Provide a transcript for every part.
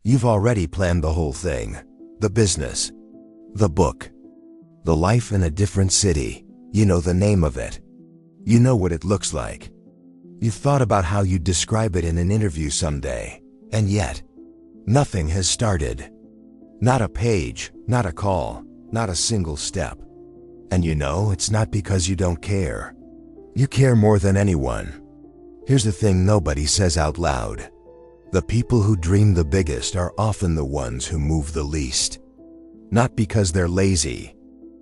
You've already planned the whole thing. The business, the book, the life in a different city. You know the name of it. You know what it looks like. You've thought about how you'd describe it in an interview someday, and yet, nothing has started. Not a page, not a call, not a single step. And you know it's not because you don't care. You care more than anyone. Here's the thing nobody says out loud. The people who dream the biggest are often the ones who move the least. Not because they're lazy,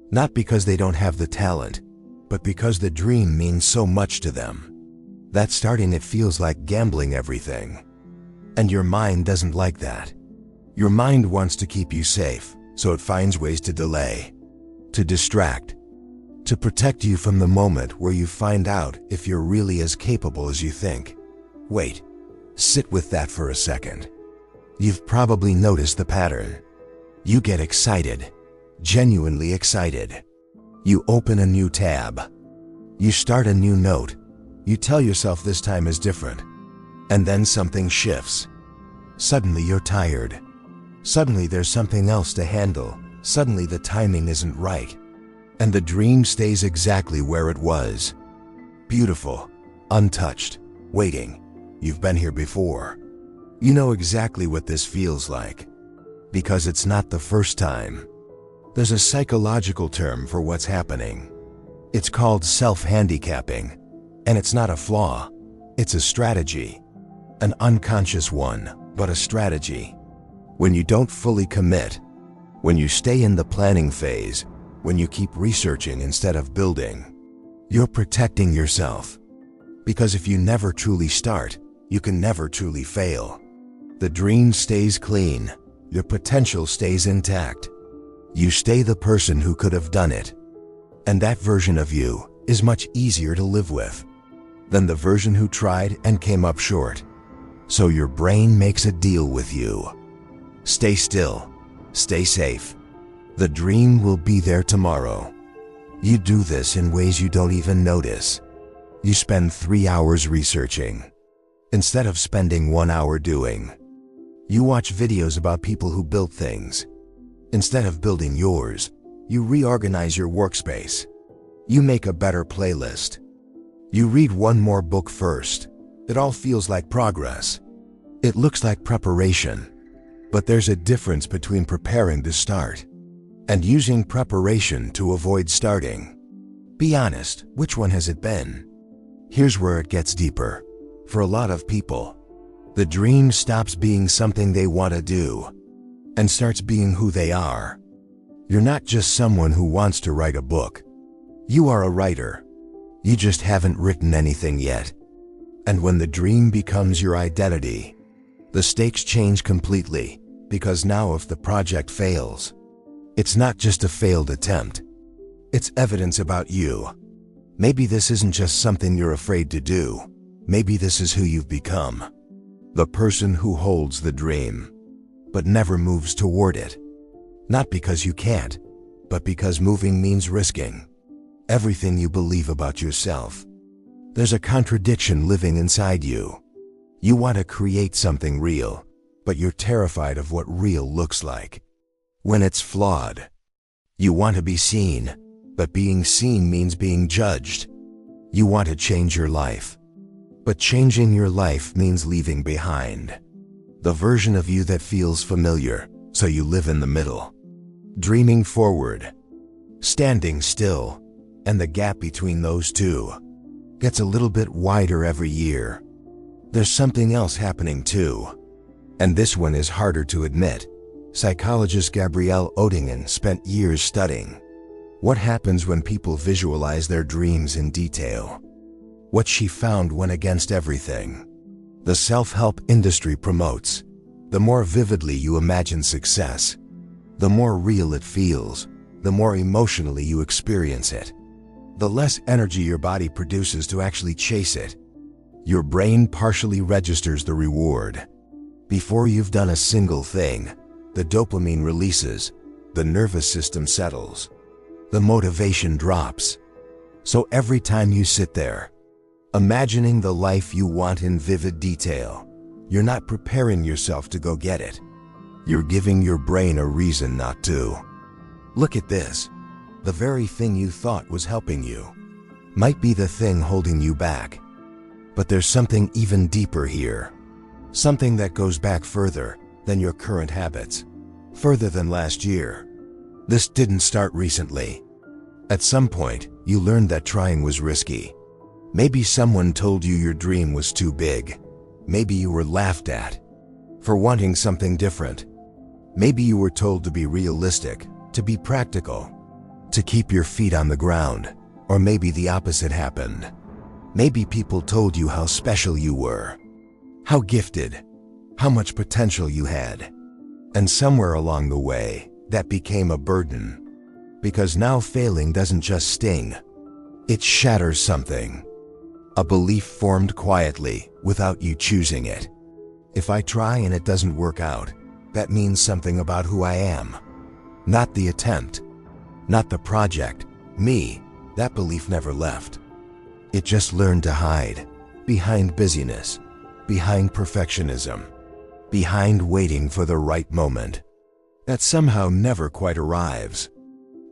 not because they don't have the talent, but because the dream means so much to them. That starting it feels like gambling everything. And your mind doesn't like that. Your mind wants to keep you safe, so it finds ways to delay, to distract, to protect you from the moment where you find out if you're really as capable as you think. Wait, sit with that for a second. You've probably noticed the pattern. You get excited, genuinely excited. You open a new tab. You start a new note. You tell yourself this time is different. And then something shifts. Suddenly you're tired. Suddenly there's something else to handle. Suddenly the timing isn't right. And the dream stays exactly where it was. Beautiful, untouched, waiting. You've been here before. You know exactly what this feels like. Because it's not the first time. There's a psychological term for what's happening. It's called self-handicapping. And it's not a flaw. It's a strategy. An unconscious one, but a strategy. When you don't fully commit, when you stay in the planning phase, when you keep researching instead of building, you're protecting yourself. Because if you never truly start, you can never truly fail. The dream stays clean. Your potential stays intact. You stay the person who could have done it. And that version of you is much easier to live with than the version who tried and came up short. So your brain makes a deal with you. Stay still. Stay safe. The dream will be there tomorrow. You do this in ways you don't even notice. You spend 3 hours researching instead of spending 1 hour doing. You watch videos about people who built things. Instead of building yours, you reorganize your workspace. You make a better playlist. You read one more book first. It all feels like progress. It looks like preparation. But there's a difference between preparing to start and using preparation to avoid starting. Be honest, which one has it been? Here's where it gets deeper. For a lot of people, the dream stops being something they want to do and starts being who they are. You're not just someone who wants to write a book. You are a writer. You just haven't written anything yet. And when the dream becomes your identity, the stakes change completely, because now if the project fails, it's not just a failed attempt. It's evidence about you. Maybe this isn't just something you're afraid to do. Maybe this is who you've become. The person who holds the dream, but never moves toward it. Not because you can't, but because moving means risking everything you believe about yourself. There's a contradiction living inside you. You want to create something real, but you're terrified of what real looks like when it's flawed. You want to be seen, but being seen means being judged. You want to change your life, but changing your life means leaving behind the version of you that feels familiar, so you live in the middle, dreaming forward, standing still, and the gap between those two gets a little bit wider every year. There's something else happening too, and this one is harder to admit. Psychologist Gabriele Oettingen spent years studying what happens when people visualize their dreams in detail. What she found went against everything the self-help industry promotes. The more vividly you imagine success, the more real it feels, the more emotionally you experience it, the less energy your body produces to actually chase it. Your brain partially registers the reward. Before you've done a single thing, the dopamine releases, the nervous system settles, the motivation drops. So every time you sit there, imagining the life you want in vivid detail, you're not preparing yourself to go get it. You're giving your brain a reason not to. Look at this. The very thing you thought was helping you might be the thing holding you back. But there's something even deeper here. Something that goes back further than your current habits, further than last year. This didn't start recently. At some point, you learned that trying was risky. Maybe someone told you your dream was too big. Maybe you were laughed at for wanting something different. Maybe you were told to be realistic, to be practical, to keep your feet on the ground. Or maybe the opposite happened. Maybe people told you how special you were, how gifted, how much potential you had. And somewhere along the way, that became a burden. Because now failing doesn't just sting, it shatters something. A belief formed quietly, without you choosing it. If I try and it doesn't work out, that means something about who I am. Not the attempt, not the project, me. That belief never left. It just learned to hide, behind busyness, behind perfectionism, behind waiting for the right moment. That somehow never quite arrives.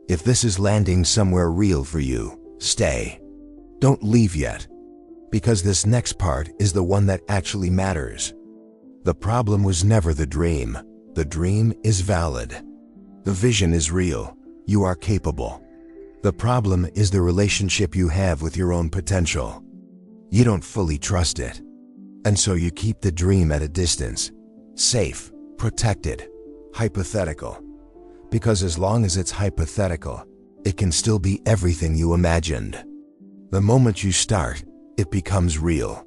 If this is landing somewhere real for you, stay. Don't leave yet. Because this next part is the one that actually matters. The problem was never the dream. The dream is valid. The vision is real. You are capable. The problem is the relationship you have with your own potential. You don't fully trust it. And so you keep the dream at a distance. Safe, protected, hypothetical. Because as long as it's hypothetical, it can still be everything you imagined. The moment you start, it becomes real.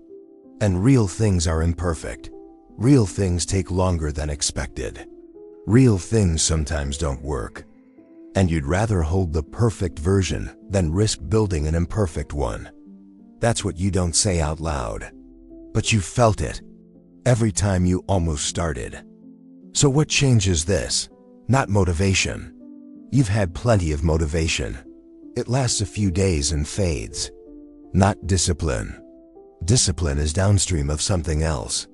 And real things are imperfect. Real things take longer than expected. Real things sometimes don't work. And you'd rather hold the perfect version than risk building an imperfect one. That's what you don't say out loud. But you felt it every time you almost started. So what changes this? Not motivation. You've had plenty of motivation. It lasts a few days and fades. Not discipline. Discipline is downstream of something else.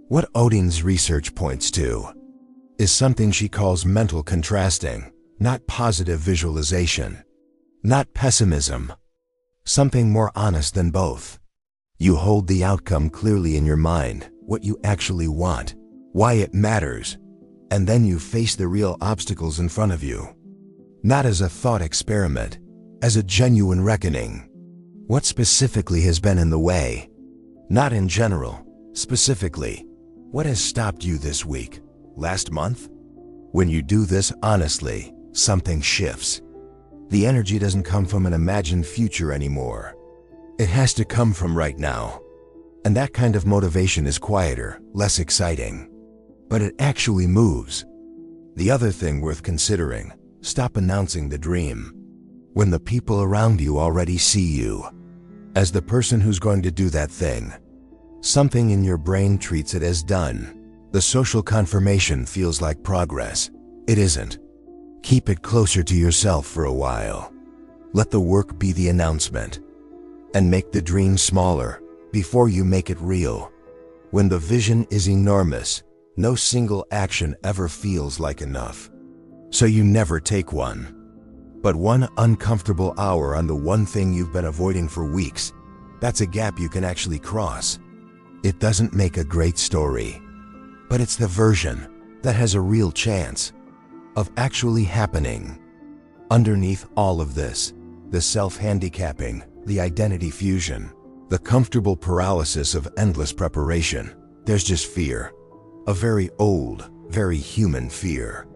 What Oettingen's research points to is something she calls mental contrasting. Not positive visualization, not pessimism. Something more honest than both. You hold the outcome clearly in your mind, what you actually want, why it matters, and then you face the real obstacles in front of you. Not as a thought experiment, as a genuine reckoning. What specifically has been in the way? Not in general, specifically. What has stopped you this week, last month? When you do this honestly, something shifts. The energy doesn't come from an imagined future anymore. It has to come from right now. And that kind of motivation is quieter, less exciting. But it actually moves. The other thing worth considering, stop announcing the dream. When the people around you already see you as the person who's going to do that thing, something in your brain treats it as done. The social confirmation feels like progress. It isn't. Keep it closer to yourself for a while. Let the work be the announcement. And make the dream smaller before you make it real. When the vision is enormous, no single action ever feels like enough. So you never take one. But one uncomfortable hour on the one thing you've been avoiding for weeks, that's a gap you can actually cross. It doesn't make a great story, but it's the version that has a real chance of actually happening. Underneath all of this, the self-handicapping, the identity fusion, the comfortable paralysis of endless preparation, there's just fear. A very old, very human fear.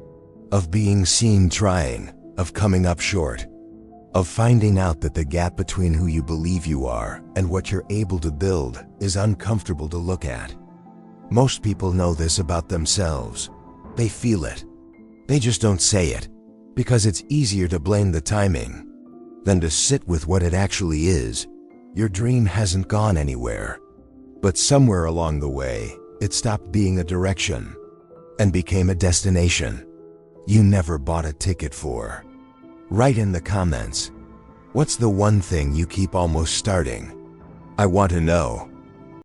Of being seen trying, of coming up short, of finding out that the gap between who you believe you are and what you're able to build is uncomfortable to look at. Most people know this about themselves. They feel it. They just don't say it, because it's easier to blame the timing than to sit with what it actually is. Your dream hasn't gone anywhere, but somewhere along the way, it stopped being a direction and became a destination you never bought a ticket for. Write in the comments, what's the one thing you keep almost starting? I want to know.